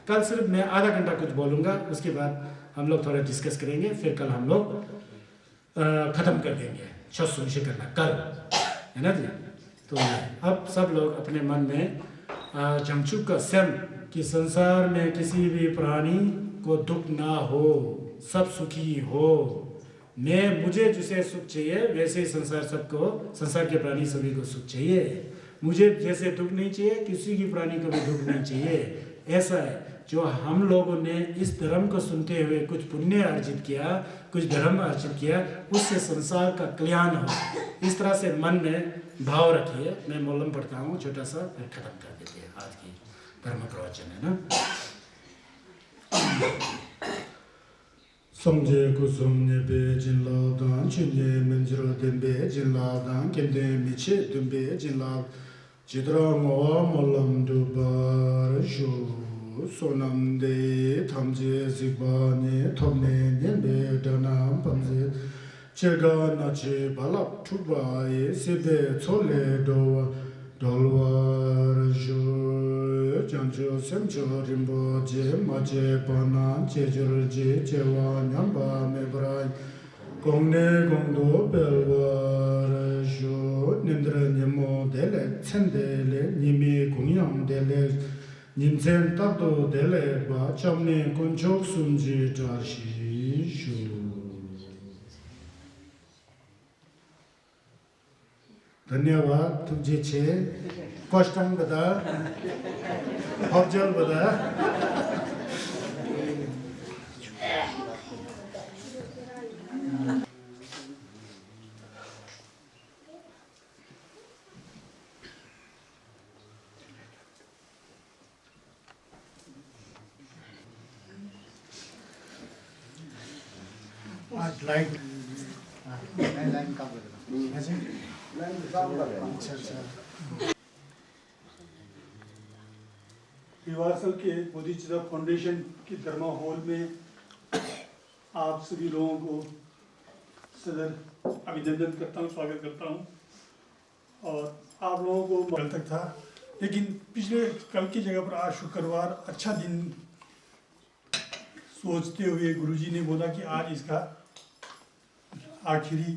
कल सिर्फ मैं आधा घंटा कुछ बोलूँगा, उसके बाद हम लोग थोड़ा डिस्कस करेंगे, फिर कल हम लोग ख़त्म कर देंगे। सुनिश्चित करना कल, है ना जी। तो अब सब लोग अपने मन में जमचुक का सेम कि संसार में किसी भी प्राणी को दुख ना हो, सब सुखी हो। मुझे जिसे सुख चाहिए वैसे ही संसार के प्राणी सभी को सुख चाहिए। मुझे जैसे दुख नहीं चाहिए, किसी की प्राणी को भी दुख नहीं चाहिए। ऐसा है जो हम लोगों ने इस धर्म को सुनते हुए कुछ पुण्य अर्जित किया, कुछ धर्म अर्जित किया, उससे संसार का कल्याण हो। इस तरह से मन में भाव रखिए। मैं मौलम पढ़ता हूँ छोटा सा, फिर खत्म कर देते हैं आज की धर्म प्रवचन, है ना। समझे कुसुमने बे जिनलादान चुने मंजरो दंबे जिनलादान केंदे मिचे दंबे जिनलाद जिद्रांगो मौलम दुबार शो सोनम दे थमजे जिबाने थमने नेबे दनाम पंजे चेगा नाचे बालाप ठुबाए सिबे chole दोवा dolwar jo janjo semjo rimbo je maje bana jejur je jewa nyamba mebrai gongne gongdo belwar jo nindra nyamo dele tsendele nimi gungyam dele nimzen tabdo dele ba chamne kunchok sunji jashi jo धन्यवाद। तुझे छे कष्टम बता हौजल बता आज light का रिवासल के बोधिचित्रा foundation के धर्मा hall में आप सभी लोगों को सदर अभिनंदन करता हूँ, स्वागत करता हूँ। और आप लोगों को कल तक था, लेकिन पिछले कल की जगह पर आज शुक्रवार अच्छा दिन सोचते हुए गुरुजी ने बोला कि आज इसका आखिरी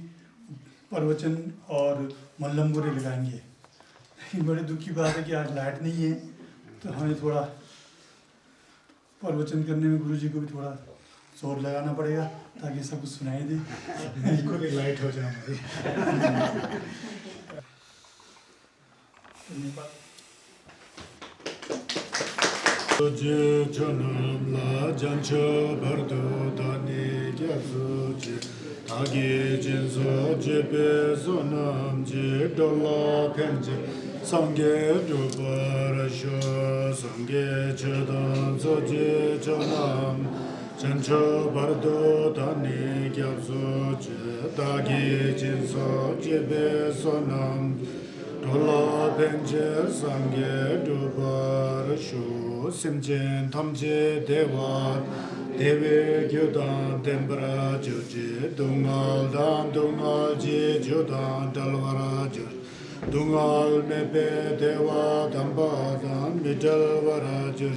प्रवचन और मल्लम बुरे लगाएंगे। लेकिन बड़े दुख की बात है कि आज लाइट नहीं है, तो हमें थोड़ा प्रवचन करने में गुरुजी को भी थोड़ा जोर लगाना पड़ेगा ताकि सब कुछ सुनाई दे। बिल्कुल भी लाइट हो जाए हमारी। धन्यवाद। Agi jinso jebe zonam je dola penje sangye dubar sho sangye chedan so je chanam chancho bardo dani gyabso je dagi jinso jebe zonam dola penje sangye dubar sho simjen tamje dewa Deve gyudan dembra joje dungal dan dungal je jodan dalvara jo dungal mebe dewa damba dan midalvara jo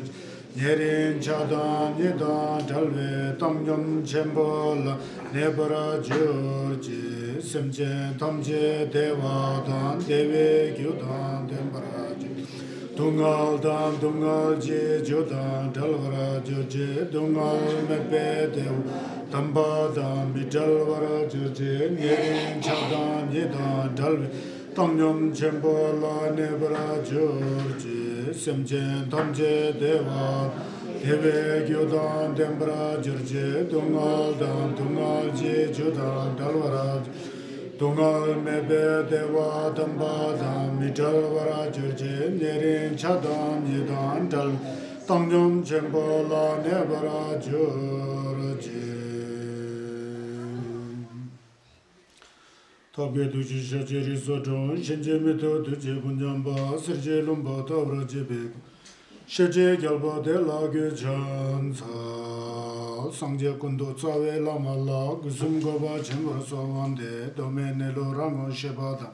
nerin chadan yedan dalve tamyam chembola nebra joje semje tamje dewa dan deve gyudan dembra jo Dungal dan dungal je jodan dalvara joje dungal mebe dev tamba dan midalvara joje nyerin chadan yedan dalve tamnyam chembola nebra joje semjen tamje deva deve gyodan dembra joje dungal dan dungal je jodan dalvara Dungal mebe dewa damba dam midalvara joje nerin chadan yedan dal tangyam chembola nebara jorje Tabge duji shajeri sodon shenje meto duje bunjamba sirje lumba tavra jebe Sheje gyalba de la ge chansa sangje kundo tsawe lama la gusum goba chenvar sawande domene lo rango shebada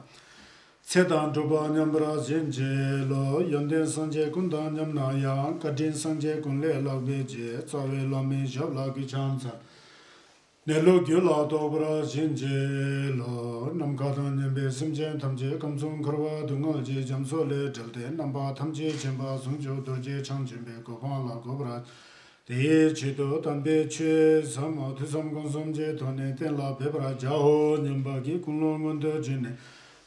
Sedan Duba Nyambra Zinje Lo Yonde Sanje Kundan Nyamna Yang Kadin Sanje Kunle Lagbeje Tsawe Lami Shabla Ki Chansa Nelo Gyula Dobra Zinje Lo Namkadan Nyambe Simje Tamje Kamsung Karwa Dunga Je Jamso Le Jalte Namba Tamje Chemba Sungjo Durje Changjimbe Kopan La Gobra Te Chido Tambe Che Sama Tusam Konsum Je Tone Ten La Pebra Jaho Nyamba Ki Kunlo Munda Jine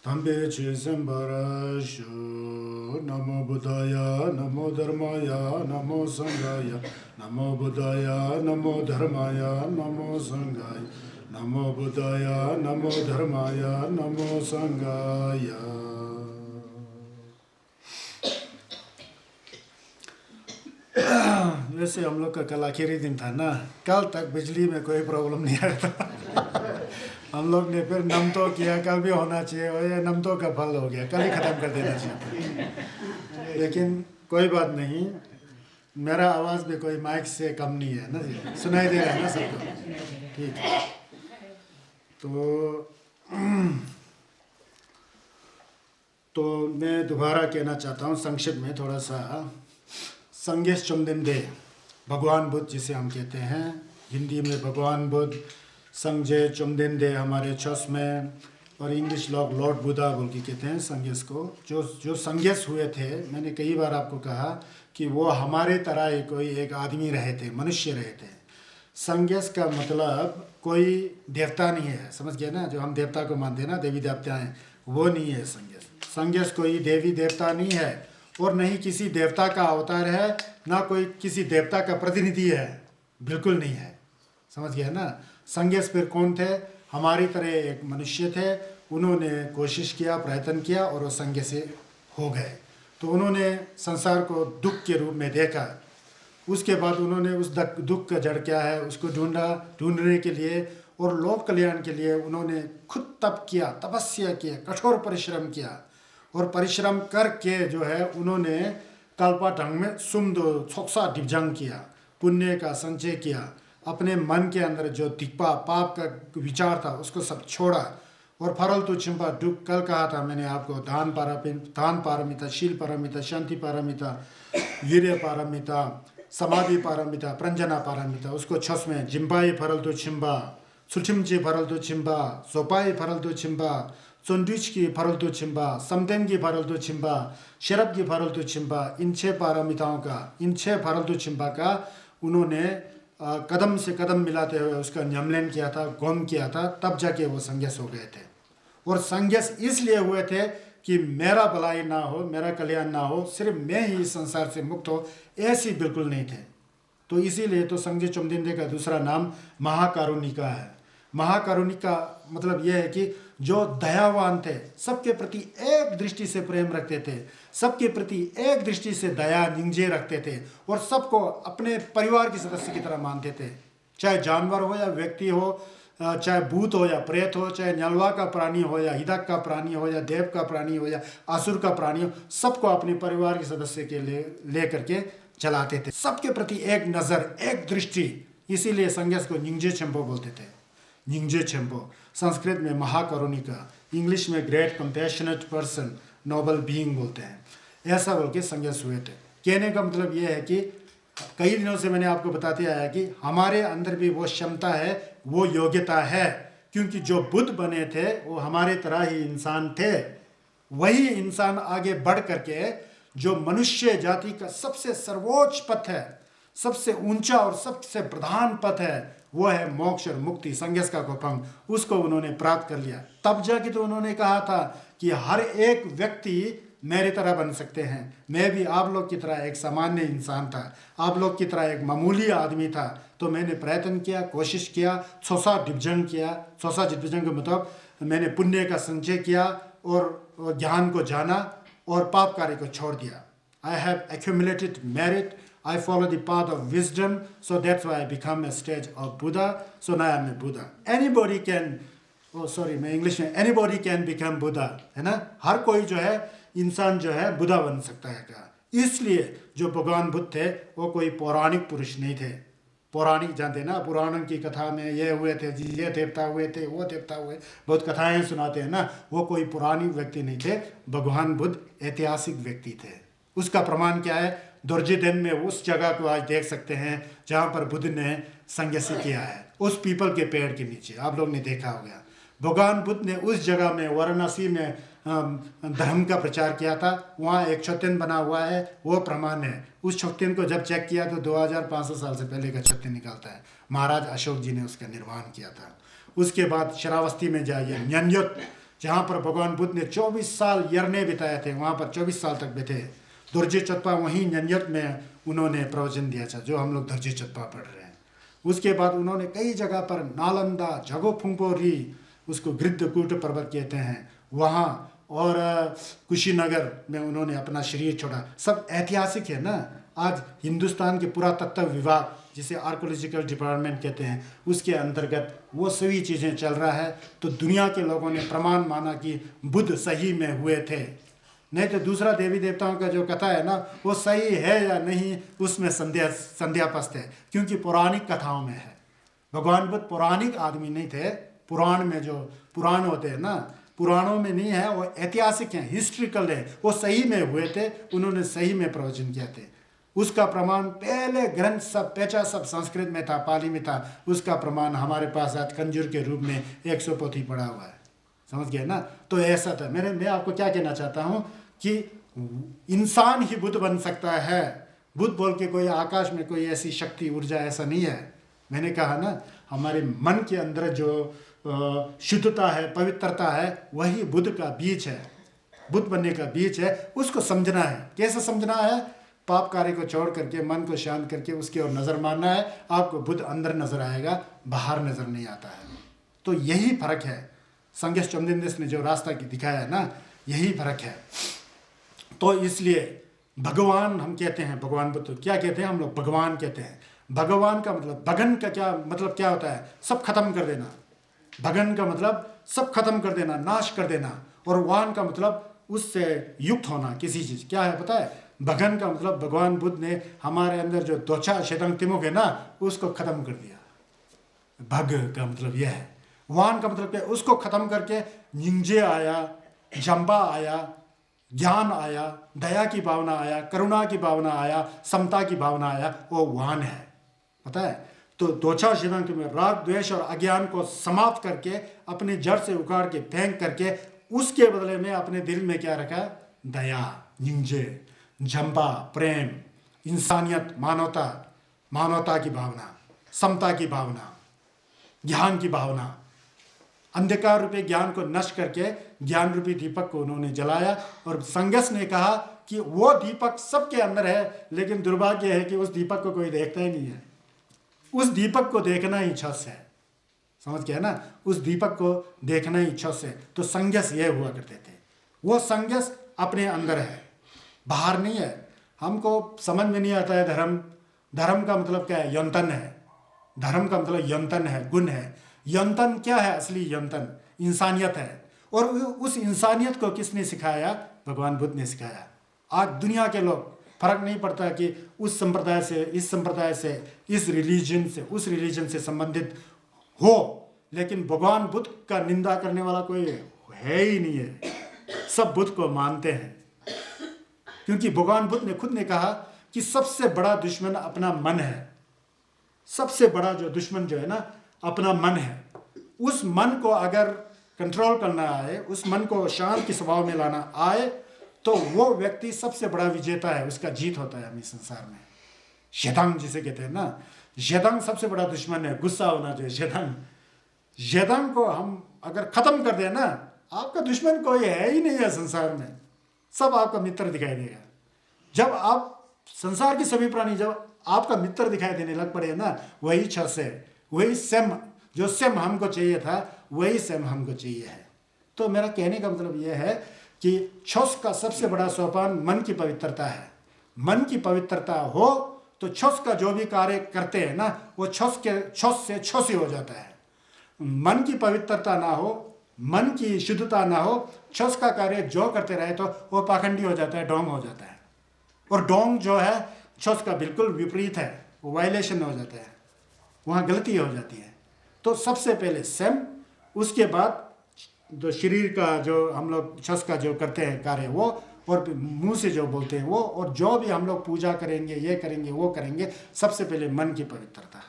Tambe che sembara shu Namo Buddhaya, Namo Dharmaya, Namo Sanghaya, Namo Buddhaya, Namo Dharmaya, Namo Sanghaya, Namo Buddhaya, Namo Dharmaya, Namo Sanghaya. वैसे हम लोग का कल आखिरी दिन था ना, कल तक बिजली में कोई प्रॉब्लम नहीं आया था। हम लोग ने फिर नमतो किया, कल भी होना चाहिए और ये नमतो का फल हो गया, कल ही ख़त्म कर देना चाहिए। लेकिन कोई बात नहीं, मेरा आवाज़ भी कोई माइक से कम नहीं है ना जी, सुनाई दे रहा है ना सबको, ठीक है। तो मैं दोबारा कहना चाहता हूँ संक्षिप्त में थोड़ा सा। संगेश चुमदिंदे, भगवान बुद्ध जिसे हम कहते हैं, हिंदी में भगवान बुद्ध, संजय चुमदिंदे हमारे चर्च में, और इंग्लिश लोग लॉर्ड बुद्धा बोल के कहते हैं संगेश को। जो संगेश हुए थे, मैंने कई बार आपको कहा कि वो हमारे तरह ही कोई एक आदमी रहे थे, मनुष्य रहे थे। संगेश का मतलब कोई देवता नहीं है, समझ गए ना, जो हम देवता को मानते हैं ना, देवी देवता हैं, वो नहीं है संगेश। संगेश कोई देवी देवता नहीं है और न ही किसी देवता का अवतार है, ना कोई किसी देवता का प्रतिनिधि है, बिल्कुल नहीं है, समझ गए ना। संगेश फिर कौन थे? हमारी तरह एक मनुष्य थे, उन्होंने कोशिश किया, प्रयत्न किया और वो संगेश से हो गए। तो उन्होंने संसार को दुख के रूप में देखा, उसके बाद उन्होंने उस दुख का जड़ क्या है उसको ढूंढने के लिए और लोक कल्याण के लिए उन्होंने खुद तप किया, तपस्या किया, कठोर परिश्रम किया, और परिश्रम करके जो है उन्होंने कल्पा ढंग में सुमदो छोक्सा डिपजंग किया, पुण्य का संचय किया, अपने मन के अंदर जो दिक्पा पाप का विचार था उसको सब छोड़ा, और फरल तो चिंपा दुख, कल कहा था मैंने आपको, दान पारमिता, शील पारमिता, शांति पारमिता, वीर्य पारमिता, समाधि पारमिता, प्रंजना पारमिता, उसको छस में जिम्बाई फरल तो छिम्बा, सुचिमची फरल तो छिम्बा, सोपाई फरल तो छिम्बा, चुंडिच की फरल तो छिम्बा, समतेन की फरल तो छिम्बा, शरब की फरल तो छिम्बा, इन 6 पारमिताओं का, इन 6 फरल तो छिम्बा का उन्होंने कदम से कदम मिलाते हुए उसका न्यमलन किया था, गौम किया था, तब जाके वो संगेश हो गए थे। और संगेश इसलिए हुए थे कि मेरा भलाई ना हो, मेरा कल्याण ना हो, सिर्फ मैं ही इस संसार से मुक्त हो, ऐसी बिल्कुल नहीं थे। तो इसीलिए तो संजय चुमदिंदे का दूसरा नाम महाकारुणिका है। महाकारुणिका मतलब यह है कि जो दयावान थे, सबके प्रति एक दृष्टि से प्रेम रखते थे, सबके प्रति एक दृष्टि से दया निंजे रखते थे, और सबको अपने परिवार के सदस्य की तरह मानते थे, चाहे जानवर हो या व्यक्ति हो, चाहे भूत हो या प्रेत हो, चाहे नलवा का प्राणी हो या हिदक का प्राणी हो या देव का प्राणी हो या असुर का प्राणी हो, सबको अपने परिवार के सदस्य के ले करके चलाते थे, सबके प्रति एक नज़र, एक दृष्टि। इसीलिए संगेश को निंजे चेम्पो बोलते थे, निंजे चेम्पो। संस्कृत में महाकरुणिका, इंग्लिश में great compassionate person, noble being बोलते हैं। ऐसा बोल के संगेश हुए थे। कहने का मतलब यह है कि कई दिनों से मैंने आपको बताते आया कि हमारे अंदर भी वो क्षमता है, वो योग्यता है, क्योंकि जो बुद्ध बने थे वो हमारे तरह ही इंसान थे। वही इंसान आगे बढ़ करके जो मनुष्य जाति का सबसे सर्वोच्च पथ है, सबसे ऊंचा और सबसे प्रधान पथ है, वो है मोक्ष और मुक्ति, संगेश का कोपंग, उसको उन्होंने प्राप्त कर लिया। तब जाके तो उन्होंने कहा था कि हर एक व्यक्ति मेरी तरह बन सकते हैं, मैं भी आप लोग की तरह एक सामान्य इंसान था, आप लोग की तरह एक मामूली आदमी था। तो मैंने प्रयत्न किया, कोशिश किया, छोसा डिपजंग किया। छोसा डिपजंग का मतलब मैंने पुण्य का संचय किया और ज्ञान को जाना और पाप कार्य को छोड़ दिया। I have accumulated merit, I follow the path of wisdom, so that's why I become a stage of Buddha, so now I am a Buddha. Anybody can, मैं इंग्लिश में, anybody can become Buddha, है ना। हर कोई जो है इंसान जो है बुद्धा बन सकता है क्या। इसलिए जो भगवान बुद्ध थे वो कोई पौराणिक पुरुष नहीं थे, पौराणिक जानते ना, पुराणों की कथा में ये हुए थे जी, ये देवता हुए थे, वो देवता हुए, बहुत कथाएं सुनाते हैं ना, वो कोई पौराणिक व्यक्ति नहीं थे। भगवान बुद्ध ऐतिहासिक व्यक्ति थे। उसका प्रमाण क्या है? दुर्जयदेव में उस जगह को आज देख सकते हैं जहाँ पर बुद्ध ने संन्यास किया है, उस पीपल के पेड़ के नीचे, आप लोग ने देखा होगा। भगवान बुद्ध ने उस जगह में वाराणसी में धर्म का प्रचार किया था। वहाँ एक छत्तीन बना हुआ है, वो प्रमाण है। उस छत्तीन को जब चेक किया तो 2500 साल से पहले का छत्तीन निकलता है। महाराज अशोक जी ने उसका निर्माण किया था। उसके बाद श्रावस्ती में जाइए, न्यन्युत, जहाँ पर भगवान बुद्ध ने 24 साल यरने बिताए थे, वहाँ पर 24 साल तक बैठे। दुर्जे चत्पा वहीं न्यन्युत में उन्होंने प्रवचन दिया था, जो हम लोग दुर्जे चत्पा पढ़ रहे हैं। उसके बाद उन्होंने कई जगह पर नालंदा, झगोफुंपोरी, उसको गृद्धकूट पर्वत कहते हैं, वहाँ, और कुशीनगर में उन्होंने अपना शरीर छोड़ा। सब ऐतिहासिक है ना। आज हिंदुस्तान के पुरातत्व विभाग, जिसे आर्कोलॉजिकल डिपार्टमेंट कहते हैं, उसके अंतर्गत वो सभी चीज़ें चल रहा है। तो दुनिया के लोगों ने प्रमाण माना कि बुद्ध सही में हुए थे। नहीं तो दूसरा देवी देवताओं का जो कथा है ना, वो सही है या नहीं, उसमें संदेहास्पद है, क्योंकि पौराणिक कथाओं में है। भगवान बुद्ध पौराणिक आदमी नहीं थे। पुराण में जो पुराण होते हैं ना, पुराणों में नहीं है, वो ऐतिहासिक हैं, हिस्ट्रिकल है। वो सही में हुए थे, उन्होंने सही में प्रवचन किए थे। उसका प्रमाण पहले ग्रंथ सब पेचा सब संस्कृत में था, पाली में था। उसका प्रमाण हमारे पास आज कंजूर के रूप में 100 पोथी पड़ा हुआ है। समझ गए ना। तो ऐसा था। मैं आपको क्या कहना चाहता हूँ कि इंसान ही बुद्ध बन सकता है। बुद्ध बोल के कोई आकाश में कोई ऐसी शक्ति ऊर्जा ऐसा नहीं है। मैंने कहा ना, हमारे मन के अंदर जो शुद्धता है, पवित्रता है, वही बुद्ध का बीज है, बुद्ध बनने का बीज है। उसको समझना है। कैसे समझना है? पाप कार्य को छोड़ करके, मन को शांत करके उसकी ओर नज़र मारना है। आपको बुद्ध अंदर नज़र आएगा, बाहर नज़र नहीं आता है। तो यही फर्क है। संगेश चोम्देंदेस ने जो रास्ता दिखाया है ना, यही फर्क है। तो इसलिए भगवान हम कहते हैं, भगवान बुद्ध क्या कहते हैं हम लोग? भगवान कहते हैं। भगवान का मतलब, भगन का क्या मतलब क्या होता है? सब खत्म कर देना। भगन का मतलब सब खत्म कर देना, नाश कर देना। और वान का मतलब उससे युक्त होना किसी चीज़। क्या है पता है? भगन का मतलब भगवान बुद्ध ने हमारे अंदर जो दोछा शेदंग तिमुक है ना, उसको खत्म कर दिया। भग का मतलब यह है। वान का मतलब क्या? उसको खत्म करके निंजे आया, जंबा आया, ज्ञान आया, दया की भावना आया, करुणा की भावना आया, समता की भावना आया। वो वान है। पता है? तो दोछा शेदंग में राग, द्वेष और अज्ञान को समाप्त करके, अपनी जड़ से उखाड़ के फेंक करके, उसके बदले में अपने दिल में क्या रखा? दया, निंजे, झंपा, प्रेम, इंसानियत, मानवता, मानवता की भावना, समता की भावना, ज्ञान की भावना। अंधकार रूपी ज्ञान को नष्ट करके ज्ञान रूपी दीपक को उन्होंने जलाया। और संगस ने कहा कि वो दीपक सबके अंदर है, लेकिन दुर्भाग्य है कि उस दीपक को कोई देखता ही नहीं है। उस दीपक को देखना ही छस है। समझ गया ना? उस दीपक को देखना ही छस है। तो संगस ये हुआ करते थे। वो संगस अपने अंदर है, बाहर नहीं है। हमको समझ में नहीं आता है धर्म। धर्म का मतलब क्या है? यंतन है। धर्म का मतलब यंतन है, गुण है। यंतन क्या है? असली यंतन इंसानियत है। और उस इंसानियत को किसने सिखाया? भगवान बुद्ध ने सिखाया। आज दुनिया के लोग, फर्क नहीं पड़ता कि उस संप्रदाय से, इस संप्रदाय से, इस रिलीजन से, उस रिलीजन से संबंधित हो, लेकिन भगवान बुद्ध का निंदा करने वाला कोई है ही नहीं है। सब बुद्ध को मानते हैं, क्योंकि भगवान बुद्ध ने खुद ने कहा कि सबसे बड़ा दुश्मन अपना मन है। सबसे बड़ा जो दुश्मन जो है ना, अपना मन है। उस मन को अगर कंट्रोल करना आए, उस मन को शांत के स्वभाव में लाना आए, तो वो व्यक्ति सबसे बड़ा विजेता है। उसका जीत होता है हमें संसार में। शेदंग जिसे कहते हैं ना, शेदंग सबसे बड़ा दुश्मन है। गुस्सा होना चाहिए। शेदंग को हम अगर खत्म कर दें ना, आपका दुश्मन कोई है ही नहीं है संसार में। सब आपका मित्र दिखाई देगा। जब आप संसार की सभी प्राणी जब आपका मित्र दिखाई देने लग पड़े ना, वही छस है, वही सेम। जो सेम हमको चाहिए था, वही सेम हमको चाहिए है। तो मेरा कहने का मतलब यह है कि छस का सबसे बड़ा सोपान मन की पवित्रता है। मन की पवित्रता हो तो छस का जो भी कार्य करते हैं ना, वो छस से छस ही हो जाता है। मन की पवित्रता ना हो, मन की शुद्धता ना हो, छस का कार्य जो करते रहे तो वो पाखंडी हो जाता है, डोंग हो जाता है। और डोंग जो है छस का बिल्कुल विपरीत है, वो वायलेशन हो जाता है। वहाँ गलती हो जाती है। तो सबसे पहले सेम, उसके बाद जो शरीर का जो हम लोग छस का जो करते हैं कार्य वो, और मुंह से जो बोलते हैं वो, और जो भी हम लोग पूजा करेंगे, ये करेंगे, वो करेंगे, सबसे पहले मन की पवित्रता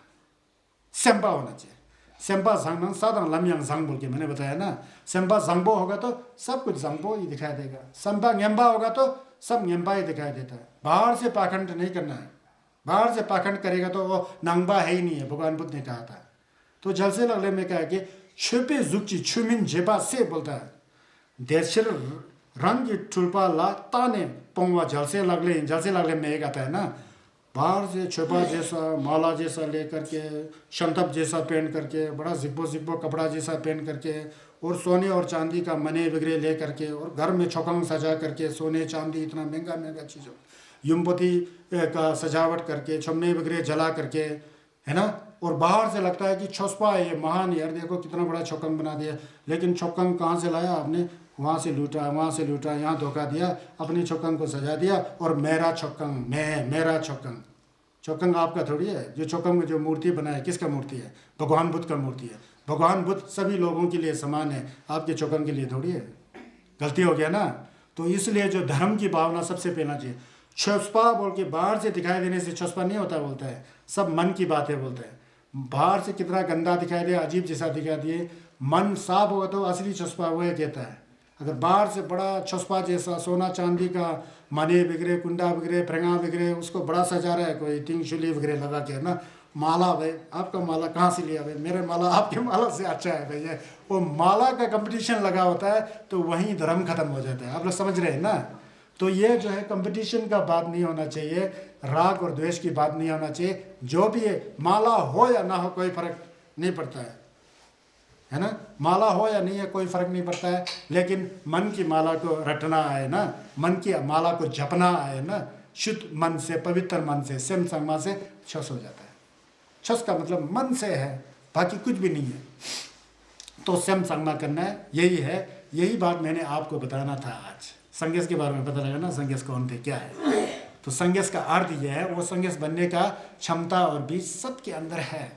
सेम्बा होना चाहिए। सेम्बा झांग साधारण लमयांग झांग बोल के मैंने बताया ना, सेम्बा झांगबो होगा तो सब कुछ झांगबो ही दिखाई देगा, सेम्बा गेम्बा होगा तो सब गेम्बा ही दिखाई देता है। बाहर से पाखंड नहीं करना है, बाहर से पाखंड करेगा तो वो नांगबा है ही नहीं है, भगवान बुद्ध ने कहा था। तो जलसे लगले में कहा कि छुपे जुक्ची छुमिन जेबा से बोलता है, देशर रंग की ठुलपा ला ताने पोंगवा जलसे लगले में एक आता है ना, बाहर से छुपा जैसा माला जैसा लेकर के, शंतप जैसा पहन करके, बड़ा जिब्बो कपड़ा जैसा पहन करके, और सोने और चांदी का मने वगैरह ले करके, और घर में छौकंग सजा करके, सोने चांदी इतना महंगा चीज़ों, युमपति का सजावट करके, छम्मे वगैरह जला करके, है ना। और बाहर से लगता है कि छोस्पा है ये, महान यार, देखो कितना बड़ा छौकंग बना दिया। लेकिन छौकंग कहाँ से लाया आपने? वहाँ से लूटा, यहाँ धोखा दिया, अपनी छौकंग को सजा दिया, और मेरा छौकंग, मेरा छौकंग आपका थोड़ी है। जो छौकंग में जो मूर्ति बनाया, किसका मूर्ति है? भगवान बुद्ध का मूर्ति है। भगवान बुद्ध सभी लोगों के लिए समान है, आपके छौकंग के लिए थोड़ी है। गलती हो गया ना। तो इसलिए जो धर्म की भावना सबसे पहना चाहिए। छुस्पा बोल के बाहर से दिखाई देने से छुस्पा नहीं होता बोलता है, सब मन की बातें बोलता है। बाहर से कितना गंदा दिखाई दे, अजीब जैसा दिखाई दिए, मन साफ होगा तो असली छुस्पा वो कहता है। अगर बाहर से बड़ा छुस्पा जैसा सोना चांदी का मने वगैरह, कुंडा वगैरह, प्रंगा वगैरह, उसको बड़ा सजा रहा है कोई, तिंगशुली वगैरह लगा के ना, माला भाई आपका माला कहाँ से लिया भाई? मेरे माला आपके माला से अच्छा है भैया। वो माला का कंपटीशन लगा होता है तो वहीं धर्म खत्म हो जाता है। आप लोग समझ रहे हैं ना। तो ये जो है कंपटीशन का बात नहीं होना चाहिए, राग और द्वेष की बात नहीं होना चाहिए। जो भी है, माला हो या ना हो कोई फर्क नहीं पड़ता है ना। माला हो या नहीं है कोई फर्क नहीं पड़ता है, लेकिन मन की माला को रटना है ना, मन की माला को जपना है ना, शुद्ध मन से, पवित्र मन से, सेम संगमा से छस हो जाता है। छस का मतलब मन से है, बाकी कुछ भी नहीं है। तो सेम संगमा करना है, यही है। यही बात मैंने आपको बताना था आज। संगेश के बारे में पता लगा ना, संगेश कौन थे, क्या है। तो संगेश का अर्थ यह है, वो संगेश बनने का क्षमता और बीज सबके अंदर है।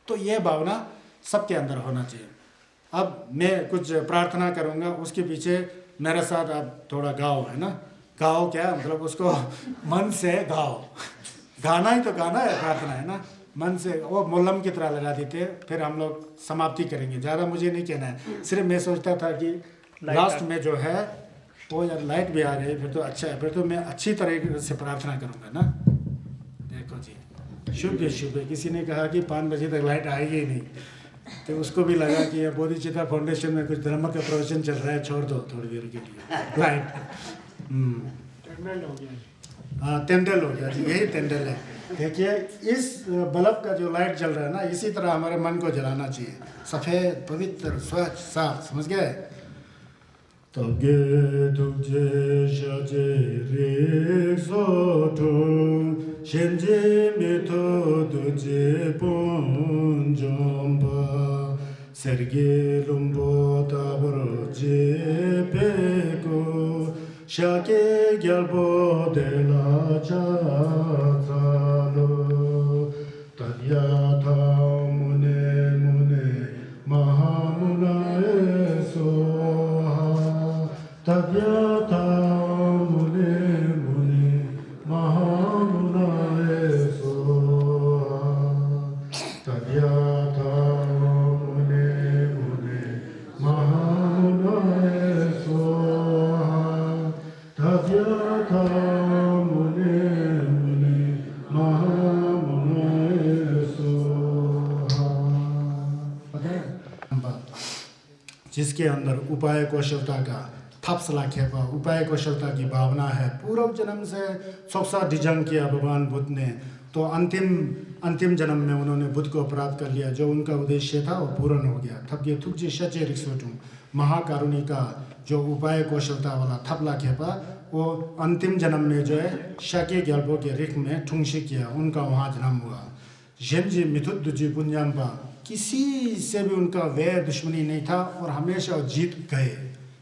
तो ये भावना सबके अंदर होना चाहिए। अब मैं कुछ प्रार्थना करूँगा, उसके पीछे मेरे साथ आप थोड़ा गाओ, है ना। गाओ क्या मतलब, उसको मन से गाओ। गाना ही तो गाना है, प्रार्थना है ना, मन से। वो मोलम की तरह लगा देते, फिर हम लोग समाप्ति करेंगे। ज़्यादा मुझे नहीं कहना है, सिर्फ मैं सोचता था कि लास्ट में जो है वो, यार लाइट भी आ रही है, फिर तो अच्छा है, फिर तो मैं अच्छी तरीके से प्रार्थना करूँगा ना। देखो जी, शुभ है। किसी ने कहा कि 5 बजे तक लाइट आएगी ही नहीं, तो उसको भी लगा कि ये बोधिचित्रा फाउंडेशन में कुछ धर्म का प्रवचन चल रहा है, छोड़ दो थोड़ी देर के लिए लाइट। हाँ, तेंदल हो गया जी, यही तेंदल है। देखिए, इस बल्ब का जो लाइट जल रहा है ना, इसी तरह हमारे मन को जलाना चाहिए, सफ़ेद, पवित्र, स्वच्छ, साफ। समझ गए? तगे तुझे शजे रे सोटो शेंजे मेथो तुझे पुंजोंबा सरगे लुम्बो ताबरो जे पेको शाके ग्याल्बो देला चालो तद्याथा मुने मुने महामुनाए सोहा तद्याथा मुने मुने महामुनाए सोहा तद्याथा मुने मुने महामुनाए सोहा तद्याथा मुने मुने महामुनाए सोहा। जिसके अंदर उपाय कौशलता का थपसला खेपा, उपाय कौशलता की भावना है, पूर्व जन्म से सोक्सा डिजंग किया भगवान बुद्ध ने, तो अंतिम जन्म में उन्होंने बुद्ध को प्राप्त कर लिया। जो उनका उद्देश्य था वो पूर्ण हो गया। थप ये थुक जी सचे रिक्सोटू महाकारुणी का जो उपाय कौशलता वाला थपला खेपा, वो अंतिम जन्म में जो है शके ग्याल्बो के रिख में ठुंगशी किया, उनका वहाँ जन्म हुआ। जेनजी मिथुत दुजी पुंजाम्पा, किसी से भी उनका वैर दुश्मनी नहीं था और हमेशा जीत गए।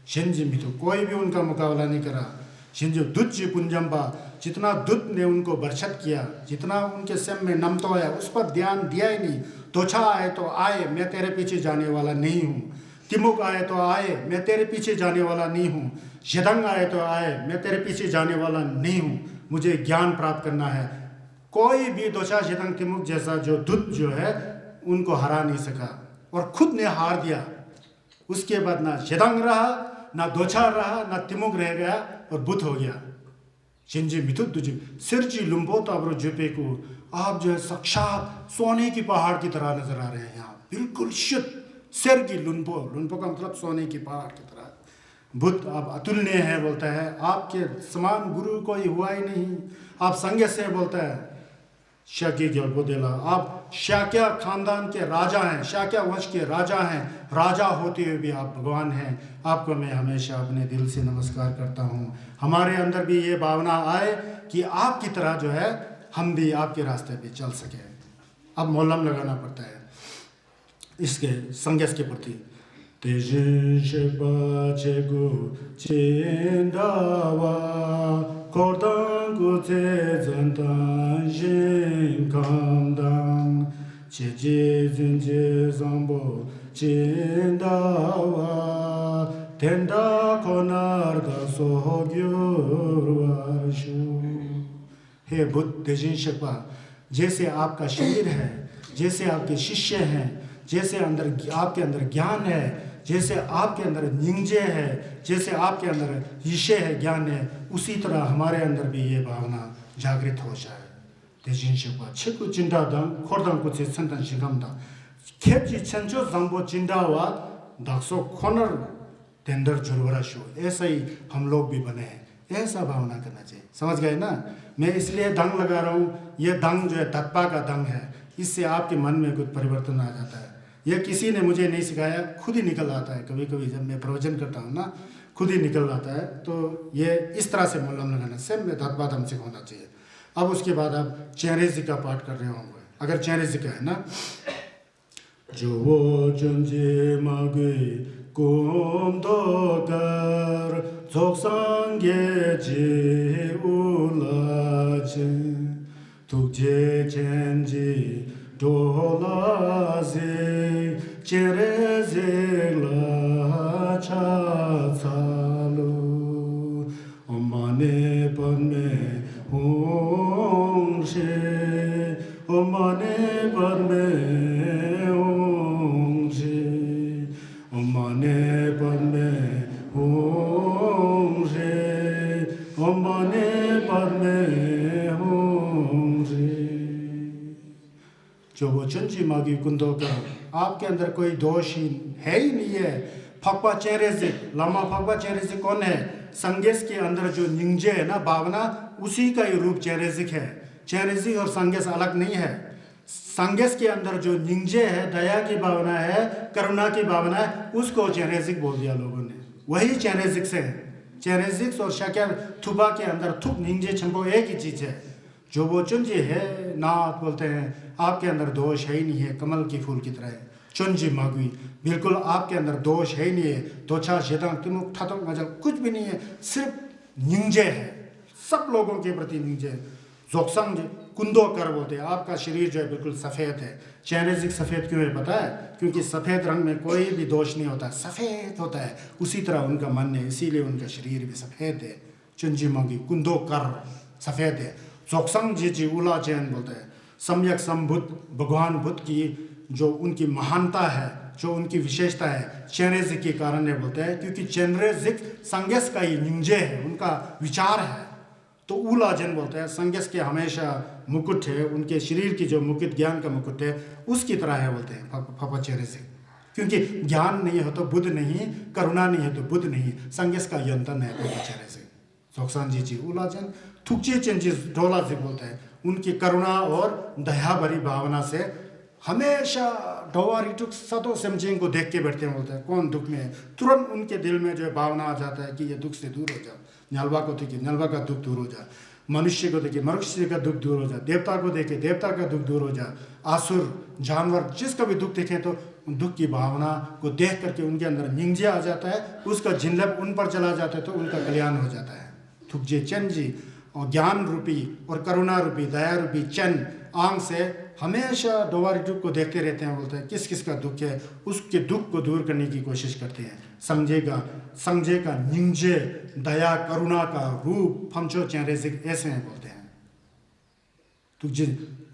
शेंजी मिथु, कोई भी उनका मुकाबला नहीं करा। जिन दुज पुंजम्बा, जितना दुध ने उनको बरछत किया, जितना उनके सिम में नम तो आया उस पर ध्यान दिया ही नहीं। तोछा आए तो आए, मैं तेरे पीछे जाने वाला नहीं हूँ। तिमुक आए तो आए, मैं तेरे पीछे जाने वाला नहीं हूँ। यदंग आए तो आए, मैं तेरे पीछे जाने वाला नहीं हूँ। मुझे ज्ञान प्राप्त करना है। कोई भी दोषा यदंग तिमुक जैसा जो दूत जो है उनको हरा नहीं सका और खुद ने हार दिया। उसके बाद ना यदंग रहा, ना दोछा रहा, ना तिमुक रह गया और बुत हो गया। जिंजी मिथुत तुझे सिरजी लुम्बो तो अब जुपे को आप जो है साक्षात सोने की पहाड़ की तरह नजर आ रहे हैं। यहाँ बिल्कुल शुद्ध सिर की लुम्बो, लुम्बो का मतलब सोने की पहाड़ की तरह। बुद्ध आप अतुलनीय है बोलता है, आपके समान गुरु कोई हुआ ही नहीं। आप संज्ञ से बोलता है शाक्य गलबोदेला, आप शाक्य खानदान के राजा हैं, शाक्य वंश के राजा हैं। राजा होते हुए भी आप भगवान हैं। आपको मैं हमेशा अपने दिल से नमस्कार करता हूँ। हमारे अंदर भी ये भावना आए कि आपकी तरह जो है हम भी आपके रास्ते पे चल सके। अब मोलम लगाना पड़ता है इसके संघर्ष के प्रति। तेजिन शेबा चेगु चेंदावा कोर्दांगु ते जंतां जिंकामदां चेजे जिंजे ज़म्बो चेंदावा तेंदा कोनार्दा सोग्योरवाशु। हे बुद्ध तेजिन शेबा, जैसे आपका शरीर है, जैसे आपके शिष्य हैं, जैसे आपके अंदर ज्ञान है, जैसे आपके अंदर निंजे है, जैसे आपके अंदर ईशे है, ज्ञान है, उसी तरह हमारे अंदर भी ये भावना जागृत हो जाए। तेजिन शेबा छिकु चिंदा दंग खोरदंग कुछ संतन शिगमदा खेपजी छंचो जंबो चिंदावा दाक्सो खोनर टेंडर जुरवरा शो। ऐसा ही हम लोग भी बने हैं, ऐसा भावना करना चाहिए। समझ गए ना? मैं इसलिए दंग लगा रहा हूँ। ये दंग जो है तत्पा का दंग है, इससे आपके मन में कुछ परिवर्तन आ जाता है। यह किसी ने मुझे नहीं सिखाया, खुद ही निकल आता है। कभी कभी जब मैं प्रवचन करता हूँ ना, खुद ही निकल आता है। तो ये इस तरह से मोलम लगाना से में धतबाद हमसे होना चाहिए। अब उसके बाद आप चेहरे जी का पाठ कर रहे होंगे। अगर चेहरे जी का है ना, जो वो चंजे मागे कोम दो कर जोक्संगे जे उलाचे तुझे चेंजे डोलाजे चेरेजे लाचा चालो ओमाने पन्ने होंशे ओमाने पन्ने होंशे ओमाने पन्ने होंशे ओमाने पन्ने होंशे। जो वो चंची मागी कुंदो का आपके अंदर कोई दोष ही है ही नहीं है। फकवा चेहरे से लम्बा फकवा चेहरे से कौन है? संगेस के अंदर जो निंजे है ना भावना, उसी का ही रूप चेहरेजिक है। चेहरेजिक और संगेस अलग नहीं है। संगेस के अंदर जो निंजे है, दया की भावना है, करुणा की भावना है, उसको चेहरेजिक बोल दिया लोगों ने। वही चेहरेजिक से है। चेहरेजिक और शक्कर थुबा के अंदर थुक निंजे छंपो एक ही चीज है। जो वो चुंजी है ना बोलते हैं, आपके अंदर दोष है ही नहीं है, कमल की फूल की तरह है। चुंजी मागवी बिल्कुल आपके अंदर दोष है ही नहीं है। दोछा शेदंग तिमुक ठातुक मजल कुछ भी नहीं है, सिर्फ निंजे है। सब लोगों के प्रति निंजे। जोक्संग कुंदो कर बोलते हैं। आपका शरीर जो है बिल्कुल सफ़ेद है। चेहरे सफ़ेद क्यों है पता है? क्योंकि सफ़ेद रंग में कोई भी दोष नहीं होता, सफ़ेद होता है। उसी तरह उनका मन है, इसीलिए उनका शरीर भी सफ़ेद है। चुंजी मांगी कुंदो कर सफ़ेद है। जोक्संग जी उला चैन बोलते हैं। सम्यक संबुद्ध भगवान बुद्ध की जो उनकी महानता है, जो उनकी विशेषता है, चेहरेजिक के कारण है बोलते हैं। क्योंकि चेहरेजिक संगेस का ही निंजे है, उनका विचार है। तो उला जन बोलते हैं। संगेस के हमेशा मुकुट है, उनके शरीर की जो मुकुट ज्ञान का मुकुट है उसकी तरह है बोलते हैं फपा चेहरेजिक। क्योंकि ज्ञान नहीं है तो बुद्ध नहीं, करुणा नहीं है तो बुद्ध नहीं। संगेस का यंतन है फपा चेहरेजिक। जोक्सान जी उला जन थुकचे चेंजी डोला से बोलते हैं। उनकी करुणा और दया भरी भावना से हमेशा डोवा रिटुक सदो सेमचेंग को देख के बैठते हैं। बोलते हैं कौन दुख में है, तुरंत उनके दिल में जो है भावना आ जाता है कि ये दुख से दूर हो जाओ। नलवा को देखिए, नलवा का दुख दूर हो जाए। मनुष्य को देखिए, मनुष्य का दुख दूर हो जाए। देवता को देखे, देवता का दुख दूर हो जाए। आसुर जानवर जिसका भी दुख देखे तो दुख की भावना को देख करके उनके अंदर निंजे आ जाता है। उसका जिनलब उन पर चला जाता है तो उनका कल्याण हो जाता है। थुकजे चैन जी और ज्ञान रूपी और करुणा रूपी दया रूपी चैन आंख से हमेशा डोवा रिटुक को देखते रहते हैं। बोलते हैं किस किस का दुख है, उसके दुख को दूर करने की कोशिश करते हैं। संजय का निंजे दया करुणा का रूप फमचो चेहरे जिक ऐसे हैं बोलते हैं। तो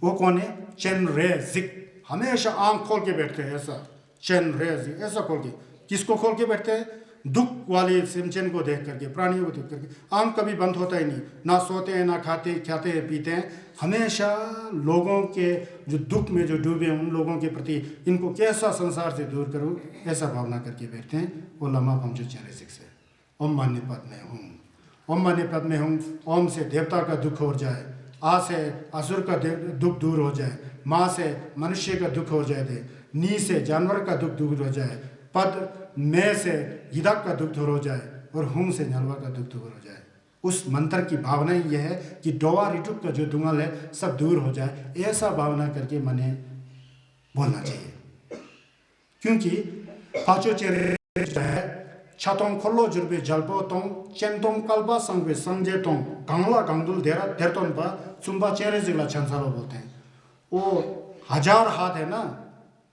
वो कौन है? चैन रे जिक, हमेशा आंख खोल के बैठते हैं ऐसा, चैन रे जिक ऐसा खोल के। किसको खोल के बैठते हैं? दुख वाले सिमचन को देख करके, प्राणियों को देख करके। आंख कभी बंद होता ही नहीं, ना सोते हैं ना खाते हैं पीते हैं, हमेशा लोगों के जो दुख में जो डूबे हैं उन लोगों के प्रति इनको कैसा संसार से दूर करूं ऐसा भावना करके बैठते हैं। वो लम्हा फमचो चेहरे से ओम मान्य पद में हूँ, ओम मान्य पद में हूँ। ओम से देवता का दुख हो जाए, आ से असुर का दुख दूर हो जाए, माँ से मनुष्य का दुख हो जाए, नी से जानवर का दुख दूर हो जाए, पद में से हिदक का दुख दूर हो जाए और हुम से नलवा का दुख दूर हो जाए। उस मंत्र की भावना ही यह है कि डोवा रिटुक का जो दुंगल है सब दूर हो जाए, ऐसा भावना करके मने बोलना चाहिए। क्योंकि पांचों चेहरे जो है छतों खोलो जुर्बे जलपो तों चेंतों कल्पा संगे संजय तों गंगला गंगदुल देरा देरतों पा चुंबा चेहरे जिगला छंसालो बोलते हैं। वो 1000 हाथ है ना,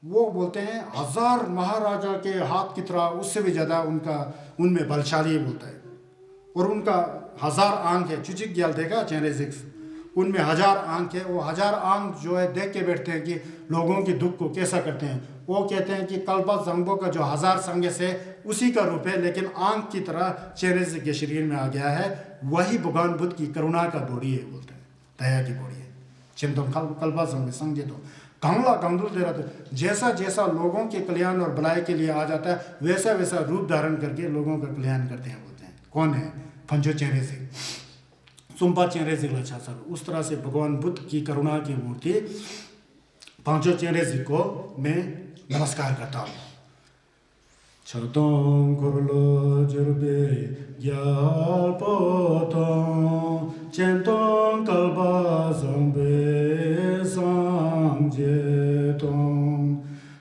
वो बोलते हैं 1000 महाराजा के हाथ की तरह, उससे भी ज़्यादा उनमें बलशाली बोलता है। और उनका 1000 आंख है, चुचिक ग्याल देखा चेहरे सिक्स, उनमें 1000 आंख है। वो 1000 आंख जो है देख के बैठते हैं कि लोगों के दुख को कैसा करते हैं। वो कहते हैं कि कल्पा जंगबो का जो 1000 संगे से उसी का रूप है, लेकिन आंख की तरह चेहरे से के शरीर में आ गया है। वही भगवान बुद्ध की करुणा का बॉडी है, बोलते हैं दया की बॉडी है। चिंतन कल्पा संगे संजय तो गंगला गंगदुल दे रहा था। जैसा जैसा लोगों के कल्याण और भलाई के लिए आ जाता है वैसा वैसा रूप धारण करके लोगों का कल्याण करते हैं, बोलते हैं। कौन है? फंजो चेहरे से सुम्पा चेहरे से लच्छा सर। उस तरह से भगवान बुद्ध की करुणा की मूर्ति पांचों चेहरे से को मैं नमस्कार करता हूँ। छतों कुरलो जुर्बे ग्याल पोतों चेंतों कल्पा संबे सांजे तों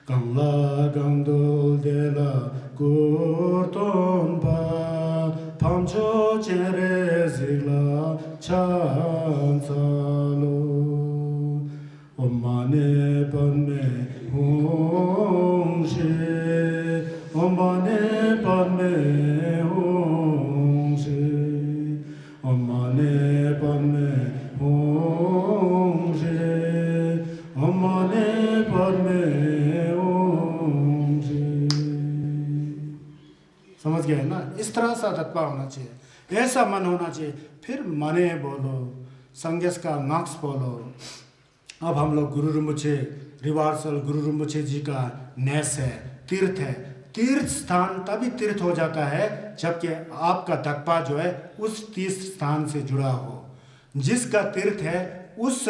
गंगला गंगदुल देला कुर्तों पा फमचो चेहरे जिगला छांसालो ओम माने पद में हूँ शे, ओम माने पद में हूँ शे, ओम माने पद में हूँ शे, ओम माने पद में हूँ शे। समझ गए ना? इस तरह सा तत्वा होना चाहिए, ऐसा मन होना चाहिए। फिर मने बोलो, संगेस का मार्क्स बोलो। अब हम लोग गुरु रिम्पोछे रिवार्सल गुरु रिम्पोछे जी का नेस है, तीर्थ है। तीर्थ स्थान तभी तीर्थ हो जाता है जबकि आपका तकपा जो है उस तीर्थ स्थान से जुड़ा हो। जिसका तीर्थ है उस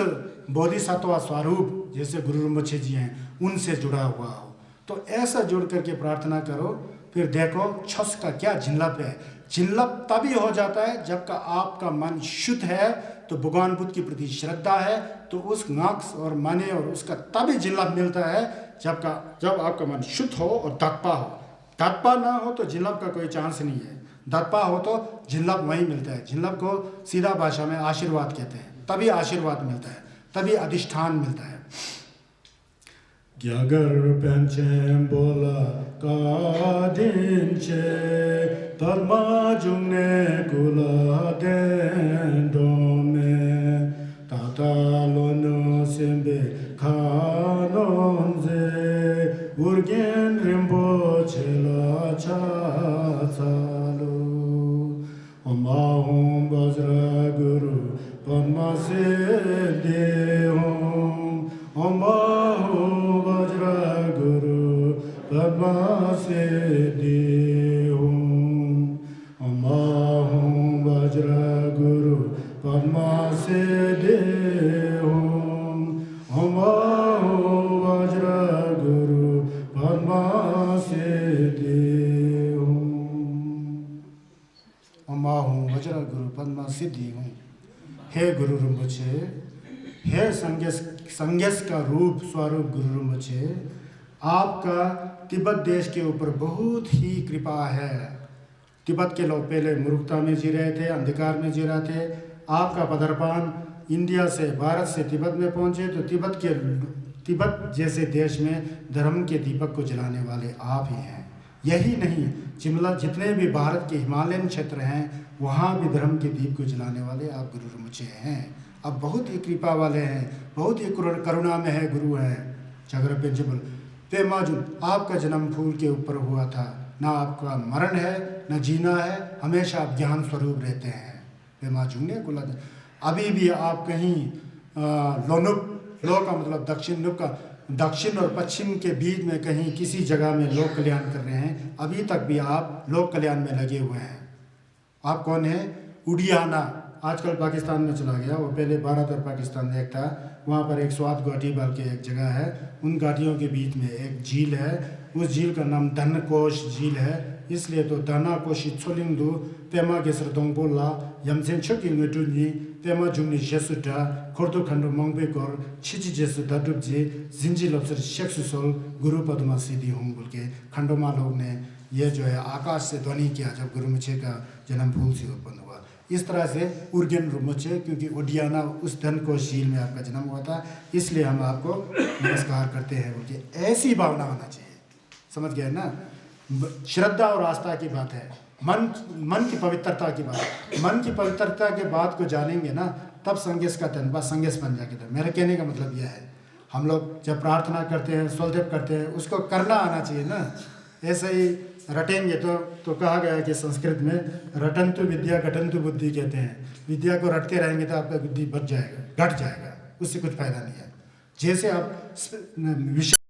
बोधिसत्व स्वरूप जैसे गुरु रिम्पोछे जी हैं उनसे जुड़ा हुआ हो। तो ऐसा जुड़ करके प्रार्थना करो। फिर देखो छस का क्या झिल्लप है। झिल्लप तभी हो जाता है जबकि आपका मन शुद्ध है, तो भगवान बुद्ध के प्रति श्रद्धा है, तो उस नाक्स और मने और उसका तभी झिल्लप मिलता है जब आपका मन शुद्ध हो और दत्पा हो। दत्पा ना हो तो झिल्लप का कोई चांस नहीं है, दत्पा हो तो झिल्लप वहीं मिलता है। झिल्लप को सीधा भाषा में आशीर्वाद कहते हैं, तभी आशीर्वाद मिलता है, तभी अधिष्ठान मिलता है। ग्यागर पेंचें बोला का दिन चे धर्मा जुंगने कुला देंडो में ताता लोनो सिंबे खानों से उर्गेन रिम्पोछे ला छासालो ओम वज्र गुरु पद्मा से देहों ओम वज्र गुरु पद्मा से देहों ओम वज्र गुरु पद्मा से देहों ओम वज्र गुरु पद्मा से देहों ओम वज्र गुरु पद्मा सिद्धि हूँ। हे गुरु रिम्पोछे, हे संगेस का रूप स्वरूप गुरु रिम्पोछे, आपका तिब्बत देश के ऊपर बहुत ही कृपा है। तिब्बत के लोग पहले मूर्खता में जी रहे थे, अंधकार में जी रहे थे। आपका पदार्पण इंडिया से, भारत से तिब्बत में पहुंचे तो तिब्बत जैसे देश में धर्म के दीपक को जलाने वाले आप ही हैं। यही नहीं, जितने भी भारत के हिमालयन क्षेत्र हैं वहाँ भी धर्म के दीप को जलाने वाले आप गुरु रमुचे हैं। अब बहुत ही कृपा वाले हैं, बहुत ही करुणा में है गुरु हैं। जागर प्रिंसिपल पेमाजुन, आपका जन्म फूल के ऊपर हुआ था, ना आपका मरण है न जीना है, हमेशा आप ज्ञान स्वरूप रहते हैं। पेमाजुन ने बोला अभी भी आप कहीं लो का मतलब दक्षिण, नुक का दक्षिण और पश्चिम के बीच में कहीं किसी जगह में लोक कल्याण कर रहे हैं। अभी तक भी आप लोक कल्याण में लगे हुए हैं। आप कौन है? उडियाना, आजकल पाकिस्तान में चला गया, वो पहले भारत और पाकिस्तान में एक था। वहाँ पर एक स्वाद घाटी बाल के एक जगह है, उन घाटियों के बीच में एक झील है, उस झील का नाम धनकोश झील है। इसलिए तो धना कोशी छोलिंगदू पेमा के सरदोंग बोला यमसेन छोकी नुटुनी पेमा जुमनी जेसुटा खोर्दो खंडो मंगबेकोर छिची जेसु दादुबजी जिंजी लफ्सर शेक्सुसोल गुरु पद्मा सीधी होंग बोल के खंडोमा लोग ने ये जो है आकाश से ध्वनि किया जब गुरुमुचे का जन्म फूल से उत्पन्न हुआ। इस तरह से उर्गेन रुमुचे, क्योंकि ओडियाना उस धन को झील में आपका जन्म हुआ था, इसलिए हम आपको नमस्कार करते हैं बोल के। ऐसी भावना होना चाहिए, समझ गए ना? श्रद्धा और आस्था की बात है, मन की पवित्रता की बात है। मन की पवित्रता के बात को जानेंगे ना, तब संगेश का तन बस संगेश बन जाएगा। मेरे कहने का मतलब यह है, हम लोग जब प्रार्थना करते हैं, स्वलदेव करते हैं, उसको करना आना चाहिए ना। ऐसे ही रटेंगे तो कहा गया है कि संस्कृत में रटंतु विद्या घटंतु बुद्धि कहते हैं। विद्या को रटते रहेंगे तो आपका बुद्धि बढ़ जाएगा, घट जाएगा, उससे कुछ फायदा नहीं है। जैसे आप विषय